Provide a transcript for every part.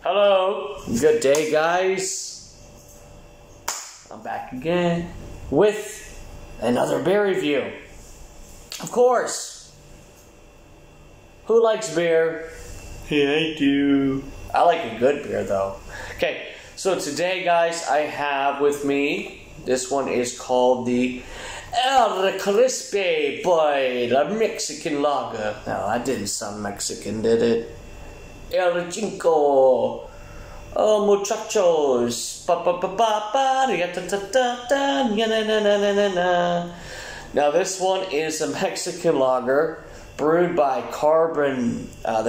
Hello, good day guys. I'm back again with another beer review. Of course. Who likes beer? Hey, I do. I like a good beer though. Okay, so today guys I have with me, this one is called the Crispi boy, the Mexican lager. No, that didn't sound Mexican, did it? El Cinco, oh muchachos, pa pa pa pa pa, da da da da da, na na na na na. Now this one is a Mexican lager brewed by the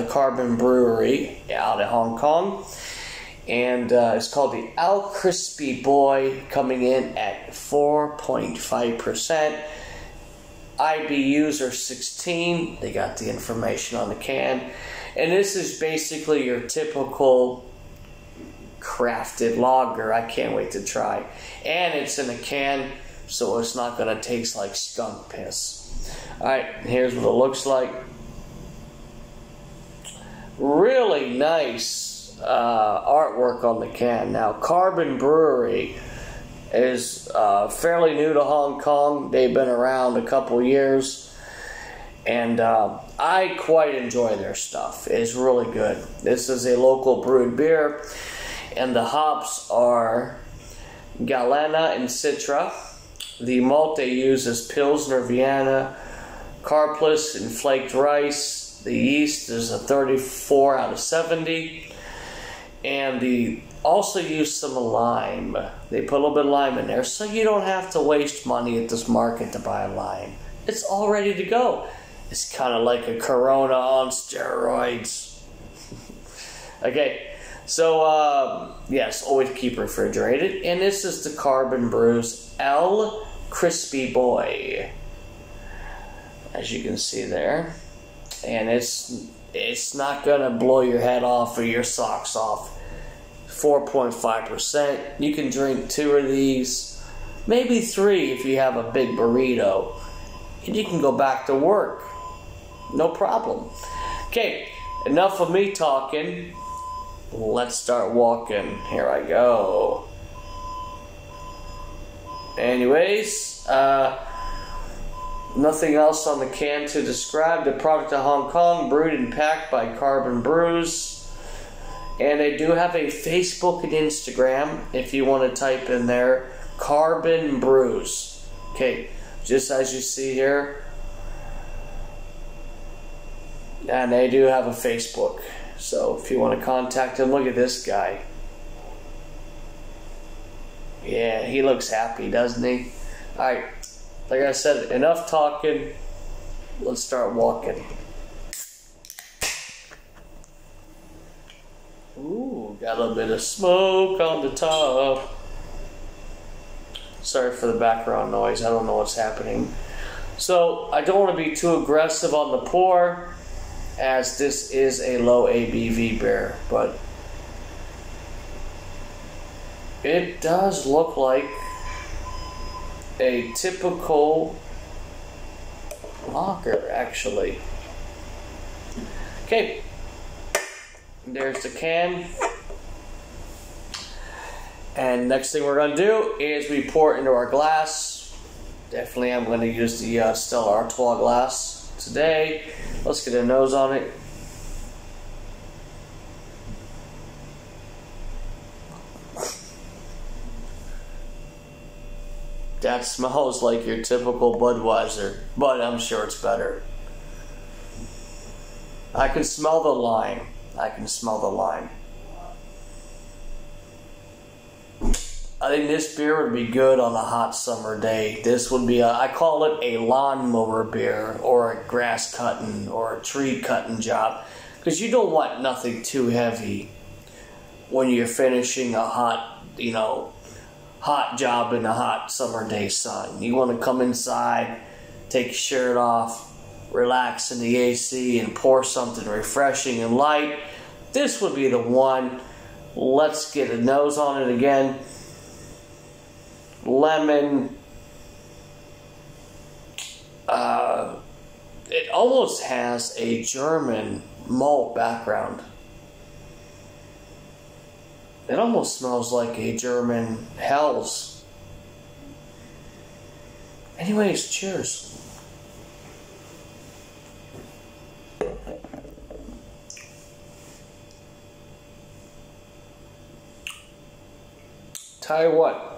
Carbon Brewery out of Hong Kong, and it's called the El Crispi Boy, coming in at 4.5%. IBUs are 16. They got the information on the can. And this is basically your typical crafted lager. I can't wait to try. And it's in a can, so it's not going to taste like skunk piss. Alright, here's what it looks like. Really nice artwork on the can. Now, Carbon Brewery is fairly new to Hong Kong. They've been around a couple years. And I quite enjoy their stuff. It's really good. This is a local brewed beer, and the hops are Galena and Citra. The malt they use is Pilsner Vienna, Carplus, and flaked rice. The yeast is a 34 out of 70. And they also use some lime. They put a little bit of lime in there, so you don't have to waste money at this market to buy lime. It's all ready to go. It's kind of like a Corona on steroids. Okay, so yes, always keep refrigerated. And this is the Carbon Brews El Crispi Boy, as you can see there. And it's not gonna blow your head off or your socks off. 4.5%. You can drink 2 of these, maybe 3 if you have a big burrito, and you can go back to work. No problem. Okay, enough of me talking. Let's start walking. Here I go. Anyways, nothing else on the can to describe. The product of Hong Kong, brewed and packed by Carbon Brews. And they do have a Facebook and Instagram if you want to type in there, Carbon Brews. Okay, just as you see here. And they do have a Facebook. So if you want to contact them, look at this guy. Yeah, he looks happy, doesn't he? Alright, like I said, enough talking. Let's start walking. Ooh, got a little bit of smoke on the top. Sorry for the background noise. I don't know what's happening. So, I don't want to be too aggressive on the pour, as this is a low ABV beer, but it does look like a typical lager, actually. Okay, there's the can, and next thing we're going to do is we pour it into our glass. Definitely I'm going to use the Stella Artois glass today. Let's get a nose on it. That smells like your typical Budweiser, but I'm sure it's better. I can smell the lime. I can smell the lime. I think this beer would be good on a hot summer day. This would be I call it a lawnmower beer, or a grass cutting, or a tree cutting job. Because you don't want nothing too heavy when you're finishing a hot, hot job in a hot summer day sun. You want to come inside, take your shirt off, relax in the AC, and pour something refreshing and light. This would be the one. Let's get a nose on it again. Lemon. It almost has a German malt background. It almost smells like a German Hell's. Anyways, cheers. Tell you what.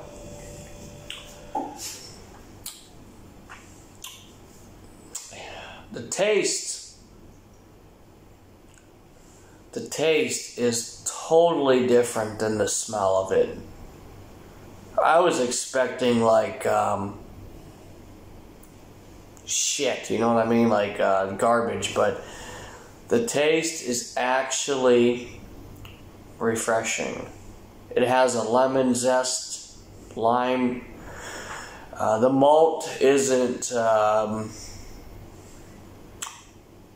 The taste is totally different than the smell of it. I was expecting like shit, you know what I mean, like garbage, but the taste is actually refreshing. It has a lemon zest, lime. The malt isn't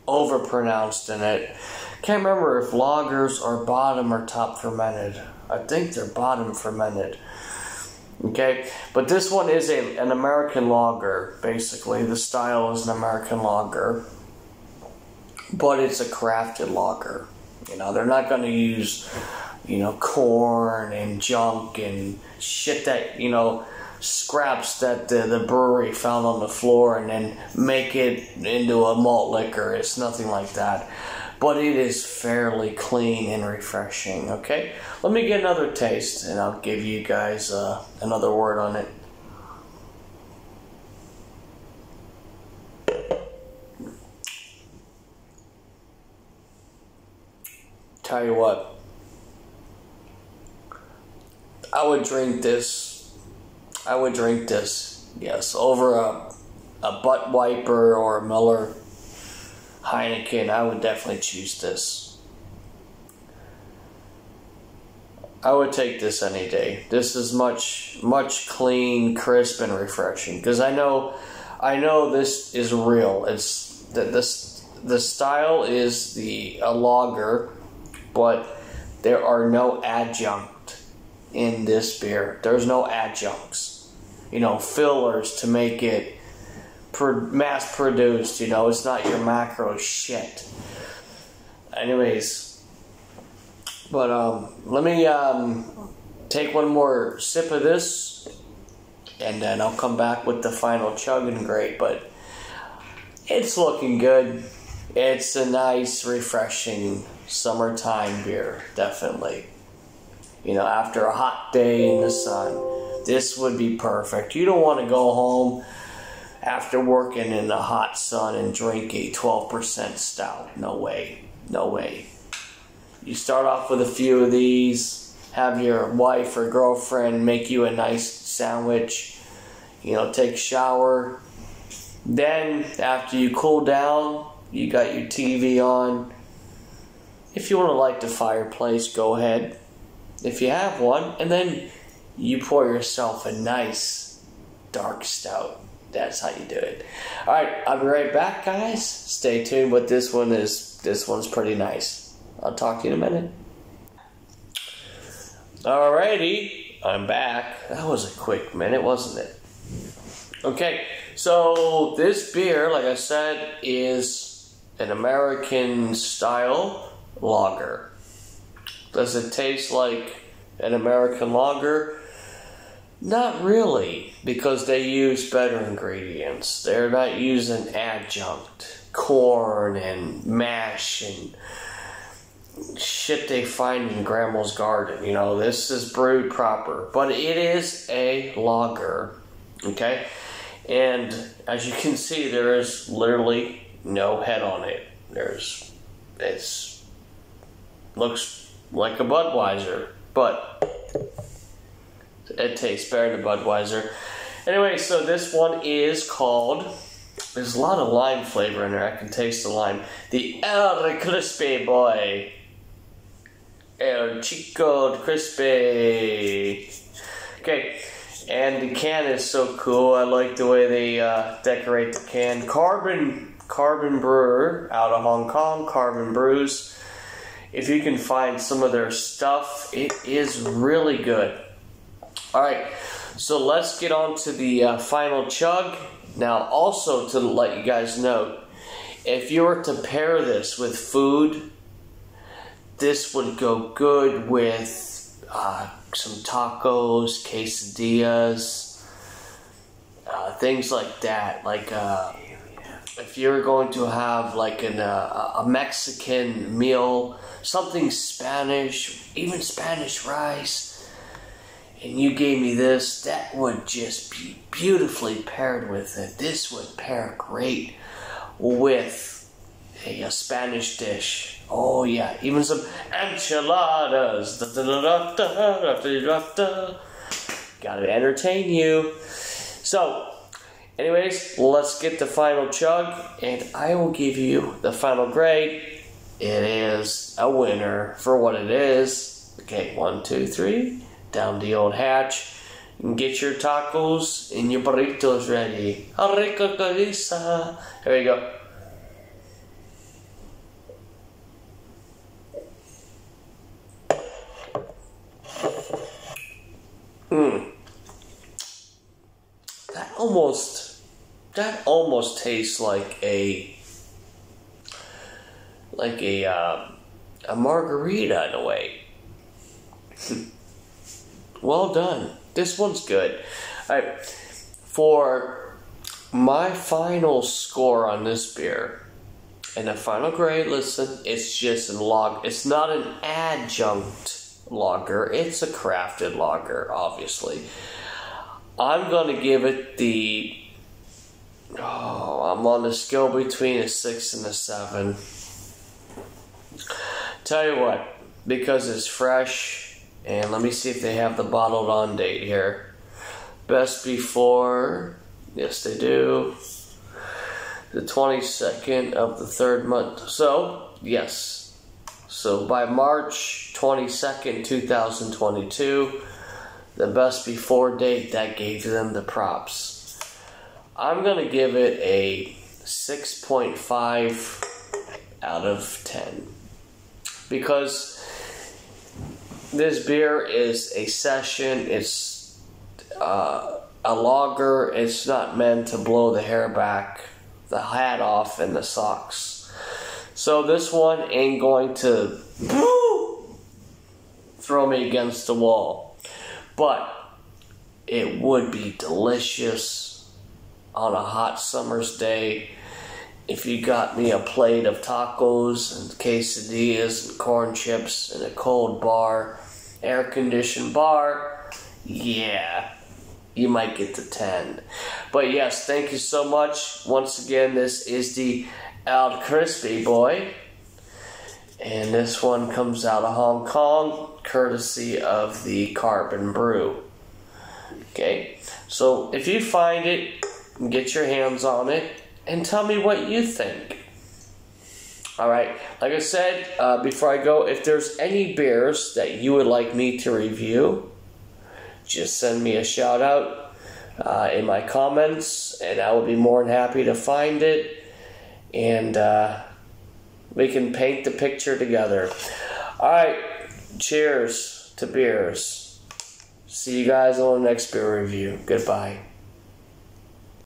overpronounced in it. Can't remember if lagers are bottom or top fermented. I think they're bottom fermented. Okay, but this one is an American lager, basically. The style is an American lager, but it's a crafted lager. You know, they're not going to use, you know, corn and junk and shit that, you know, scraps that the brewery found on the floor and then make it into a malt liquor. It's nothing like that. But it is fairly clean and refreshing, okay? Let me get another taste, and I'll give you guys another word on it. Tell you what. I would drink this, yes, over a butt wiper or a Miller Heineken. I would definitely choose this. I would take this any day. This is much clean, crisp, and refreshing. Because I know this is real. It's the style is a lager, but there are no adjunct in this beer. There's no adjuncts, you know, fillers to make it mass produced. You know, it's not your macro shit. Anyways. But let me take one more sip of this, and then I'll come back with the final chug and grate. But it's looking good. It's a nice, refreshing summertime beer, definitely. You know, after a hot day in the sun, this would be perfect. You don't want to go home after working in the hot sun and drink a 12% stout. No way. No way. You start off with a few of these, have your wife or girlfriend make you a nice sandwich, you know, take a shower. Then, after you cool down, you got your TV on. If you want to light the fireplace, go ahead. If you have one, and then you pour yourself a nice dark stout. That's how you do it. Alright, I'll be right back, guys. Stay tuned, but this one's pretty nice. I'll talk to you in a minute. Alrighty, I'm back. That was a quick minute, wasn't it? Okay, so this beer, like I said, is an American style lager. Does it taste like an American lager? Not really, because they use better ingredients. They're not using adjunct, corn and mash and shit they find in grandma's garden. You know, this is brewed proper, but it is a lager, okay? And as you can see, there is literally no head on it. It looks like a Budweiser, but it tastes better than Budweiser. Anyway, so this one is called, there's a lot of lime flavor in there. I can taste the lime. The El Crispi boy. El Chico Crispi. Okay, and the can is so cool. I like the way they decorate the can. Carbon Brewer out of Hong Kong, Carbon Brews. If you can find some of their stuff, it is really good. Alright, so let's get on to the final chug. Now, also to let you guys know, if you were to pair this with food, this would go good with some tacos, quesadillas, things like that. Like if you're going to have like a Mexican meal, something Spanish, even Spanish rice, and you gave me this, that would just be beautifully paired with it. This would pair great with a Spanish dish. Oh yeah, even some enchiladas. Gotta entertain you. So, anyways, let's get the final chug, and I will give you the final grade. It is a winner for what it is. Okay, 1, 2, 3. Down the old hatch. And get your tacos and your burritos ready. There you go. That almost tastes like a margarita in a way. Well done. This one's good. Alright, for my final score on this beer, and the final grade, listen, it's just a lager. It's not an adjunct lager. It's a crafted lager, obviously. I'm going to give it I'm on the scale between a 6 and a 7. Tell you what, because it's fresh, and let me see if they have the bottled on date here. Best before, yes they do, the 22nd of the 3rd month. So, yes. So by March 22nd, 2022, the best before date, that gave them the props. I'm going to give it a 6.5 out of 10. Because this beer is a session, it's a lager, it's not meant to blow the hair back, the hat off, and the socks. So this one ain't going to throw me against the wall. But it would be delicious on a hot summer's day if you got me a plate of tacos and quesadillas and corn chips in a cold bar, air-conditioned bar. Yeah, you might get the 10. But yes, thank you so much. Once again, this is the El Crispi boy. And this one comes out of Hong Kong, courtesy of the Carbon Brew. Okay, so if you find it, get your hands on it, and tell me what you think. Alright, like I said, before I go, if there's any beers that you would like me to review, just send me a shout out in my comments, and I will be more than happy to find it, and we can paint the picture together. Alright, cheers to beers. See you guys on the next beer review. Goodbye.